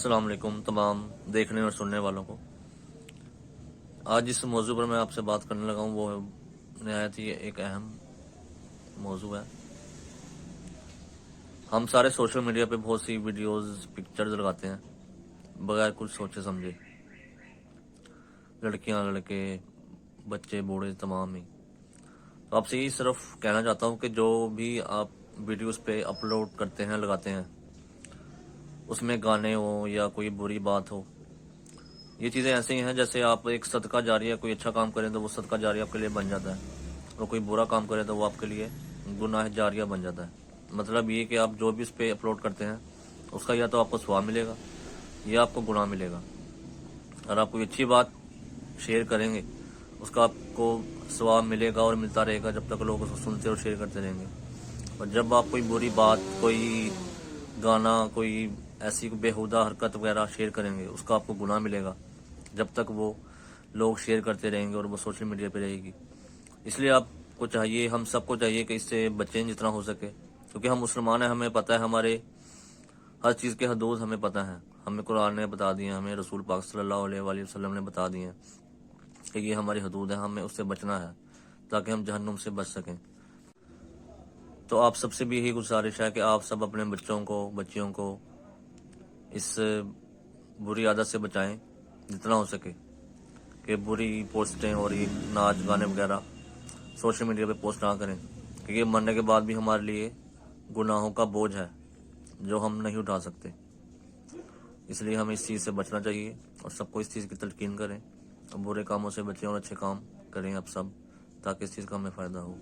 अस्सलाम वालेकुम तमाम देखने और सुनने वालों को। आज जिस मौजू पर मैं आपसे बात करने लगा हूँ वो नहायत ही एक अहम मौजू है। हम सारे सोशल मीडिया पे बहुत सी वीडियोस पिक्चर्स लगाते हैं बगैर कुछ सोचे समझे, लड़कियां लड़के बच्चे बूढ़े तमाम ही। तो आपसे यही सिर्फ कहना चाहता हूँ कि जो भी आप वीडियोस पे अपलोड करते हैं लगाते हैं उसमें गाने हो या कोई बुरी बात हो, ये चीज़ें ऐसे ही हैं जैसे आप एक सदका जारिया कोई अच्छा काम करें तो वो सदका जारिया आपके लिए बन जाता है, और कोई बुरा काम करें तो वो आपके लिए गुनाह जारिया बन जाता है। मतलब ये कि आप जो भी इस पे अपलोड करते हैं उसका या तो आपको सवाब मिलेगा या आपको गुनाह मिलेगा। और आप कोई अच्छी बात शेयर करेंगे उसका आपको सवाब मिलेगा और मिलता रहेगा जब तक लोग उसको सुनते और शेयर करते रहेंगे। और जब आप कोई बुरी बात, कोई गाना, कोई ऐसी बेहुदा हरकत वगैरह शेयर करेंगे उसका आपको गुनाह मिलेगा जब तक वो लोग शेयर करते रहेंगे और वो सोशल मीडिया पे रहेगी। इसलिए आपको चाहिए, हम सबको चाहिए कि इससे बचें जितना हो सके, क्योंकि हम मुसलमान हैं, हमें पता है, हमारे हर चीज़ के हदूद हमें पता है, हमें कुरान ने बता दिए, हमें रसूल पाक सल्लल्लाहु अलैहि वसल्लम ने बता दिए कि ये हमारी हदूद है, हमें उससे बचना है ताकि हम जहन्नुम से बच सकें। तो आप सबसे भी यही गुजारिश है कि आप सब अपने बच्चों को, बच्चियों को इस बुरी आदत से बचाएं जितना हो सके, कि बुरी पोस्टें और ये नाच गाने वगैरह सोशल मीडिया पे पोस्ट ना करें, क्योंकि मरने के बाद भी हमारे लिए गुनाहों का बोझ है जो हम नहीं उठा सकते। इसलिए हमें इस चीज़ से बचना चाहिए और सबको इस चीज़ की तलकीन करें और बुरे कामों से बचें और अच्छे काम करें आप सब, ताकि इस चीज़ का हमें फ़ायदा हो।